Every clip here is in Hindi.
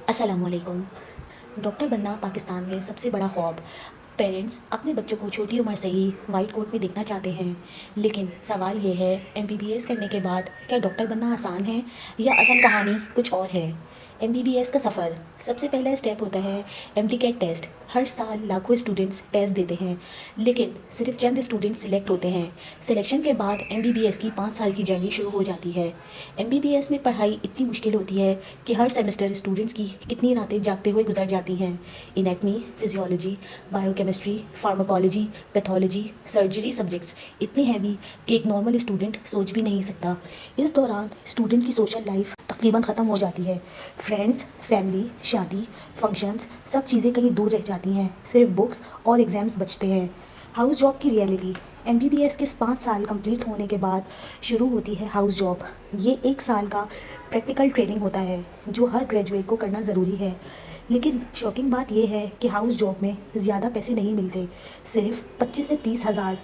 अस्सलामुअलैकुम। डॉक्टर बनना पाकिस्तान में सबसे बड़ा ख्वाब। पेरेंट्स अपने बच्चों को छोटी उम्र से ही वाइट कोट में देखना चाहते हैं, लेकिन सवाल ये है, एमबीबीएस करने के बाद क्या डॉक्टर बनना आसान है या असल कहानी कुछ और है। एमबीबीएस का सफ़र, सबसे पहला स्टेप होता है एमडीकेट टेस्ट। हर साल लाखों स्टूडेंट्स टेस्ट देते हैं, लेकिन सिर्फ चंद स्टूडेंट्स सिलेक्ट होते हैं। सिलेक्शन के बाद एमबीबीएस की 5 साल की जर्नी शुरू हो जाती है। एमबीबीएस में पढ़ाई इतनी मुश्किल होती है कि हर सेमेस्टर स्टूडेंट्स की कितनी रातें जागते हुए गुजर जाती हैं। Anatomy, physiology, biochemistry, pharmacology, pathology, surgery subjects इतने हैवी कि एक नॉर्मल स्टूडेंट सोच भी नहीं सकता। इस दौरान स्टूडेंट की सोशल लाइफ तकरीबन ख़त्म हो जाती है। फ्रेंड्स, फैमिली, शादी, फंक्शंस, सब चीज़ें कहीं दूर रह जाती हैं। सिर्फ बुक्स और एग्ज़ाम्स बचते हैं। हाउस जॉब की रियलिटी, एमबीबीएस के 5 साल कंप्लीट होने के बाद शुरू होती है हाउस जॉब। ये 1 साल का प्रैक्टिकल ट्रेनिंग होता है जो हर ग्रेजुएट को करना ज़रूरी है। लेकिन शॉकिंग बात यह है कि हाउस जॉब में ज़्यादा पैसे नहीं मिलते, सिर्फ 25 से 30 हज़ार,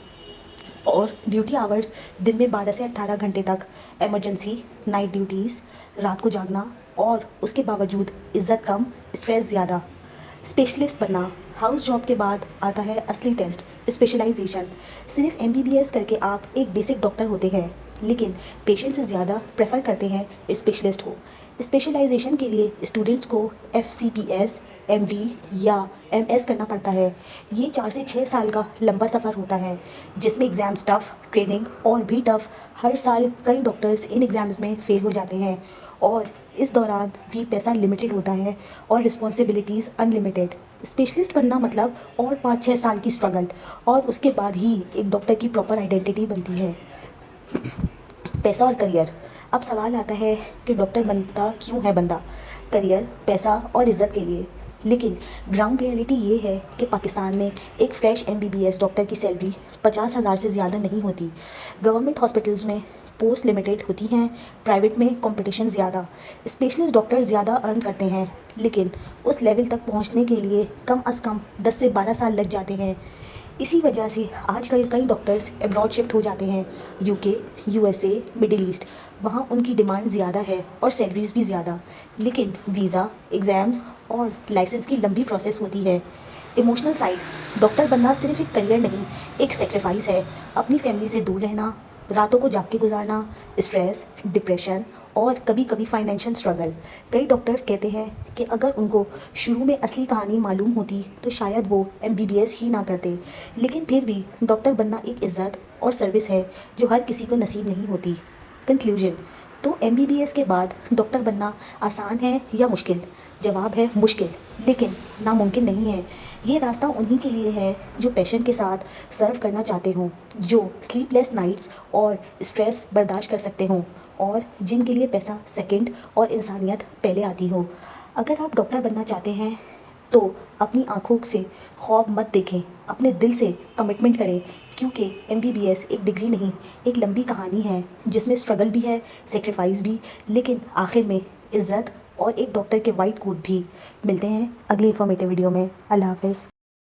और ड्यूटी आवर्स दिन में 12 से 18 घंटे तक। इमरजेंसी, नाइट ड्यूटीज़, रात को जागना, और उसके बावजूद इज़्ज़त कम, स्ट्रेस ज़्यादा। स्पेशलिस्ट बनना, हाउस जॉब के बाद आता है असली टेस्ट, स्पेशलाइजेशन। सिर्फ एमबीबीएस करके आप एक बेसिक डॉक्टर होते हैं, लेकिन पेशेंट से ज़्यादा प्रेफर करते हैं स्पेशलिस्ट को। स्पेशलाइजेशन के लिए स्टूडेंट्स को एफसीपीएस, एमडी या एमएस करना पड़ता है। ये 4 से 6 साल का लंबा सफ़र होता है, जिसमें एग्ज़ाम्स टफ, ट्रेनिंग और भी टफ। हर साल कई डॉक्टर्स इन एग्ज़ाम्स में फेल हो जाते हैं, और इस दौरान भी पैसा लिमिटेड होता है और रिस्पॉन्सिबिलिटीज़ अनलिमिटेड। स्पेशलिस्ट बनना मतलब और 5-6 साल की स्ट्रगल, और उसके बाद ही एक डॉक्टर की प्रॉपर आइडेंटिटी बनती है। पैसा और करियर, अब सवाल आता है कि डॉक्टर बनता क्यों है बंदा? करियर, पैसा और इज़्ज़त के लिए। लेकिन ग्राउंड रियलिटी ये है कि पाकिस्तान में एक फ्रेश एमबीबीएस डॉक्टर की सैलरी 50,000 से ज़्यादा नहीं होती। गवर्नमेंट हॉस्पिटल्स में पोस्ट लिमिटेड होती हैं, प्राइवेट में कंपटीशन ज़्यादा। स्पेशलिस्ट डॉक्टर ज़्यादा अर्न करते हैं, लेकिन उस लेवल तक पहुंचने के लिए कम अज़ कम 10 से 12 साल लग जाते हैं। इसी वजह से आजकल कई डॉक्टर्स एब्रॉड शिफ्ट हो जाते हैं, यूके, यूएसए, मिडिल ईस्ट। वहाँ उनकी डिमांड ज़्यादा है और सैलरीज भी ज़्यादा, लेकिन वीज़ा, एग्ज़ाम्स और लाइसेंस की लंबी प्रोसेस होती है। इमोशनल साइड, डॉक्टर बनना सिर्फ एक करियर नहीं, एक सेक्रीफाइस है। अपनी फैमिली से दूर रहना, रातों को जाग के गुजारना, स्ट्रेस, डिप्रेशन और कभी कभी फाइनेंशियल स्ट्रगल। कई डॉक्टर्स कहते हैं कि अगर उनको शुरू में असली कहानी मालूम होती तो शायद वो एमबीबीएस ही ना करते। लेकिन फिर भी डॉक्टर बनना एक इज़्ज़त और सर्विस है जो हर किसी को नसीब नहीं होती। कंक्लूजन, तो एमबीबीएस के बाद डॉक्टर बनना आसान है या मुश्किल? जवाब है मुश्किल, लेकिन नामुमकिन नहीं है। ये रास्ता उन्हीं के लिए है जो पैशन के साथ सर्व करना चाहते हों, जो स्लीपलेस नाइट्स और स्ट्रेस बर्दाश्त कर सकते हों, और जिनके लिए पैसा सेकंड और इंसानियत पहले आती हो। अगर आप डॉक्टर बनना चाहते हैं तो अपनी आँखों से ख्वाब मत देखें, अपने दिल से कमिटमेंट करें, क्योंकि एमबीबीएस एक डिग्री नहीं, एक लंबी कहानी है जिसमें स्ट्रगल भी है, सेक्रीफाइस भी, लेकिन आखिर में इज़्ज़त और एक डॉक्टर के वाइट कोट भी। मिलते हैं अगली इन्फॉर्मेटिव वीडियो में। अल्लाह हाफ़िज़।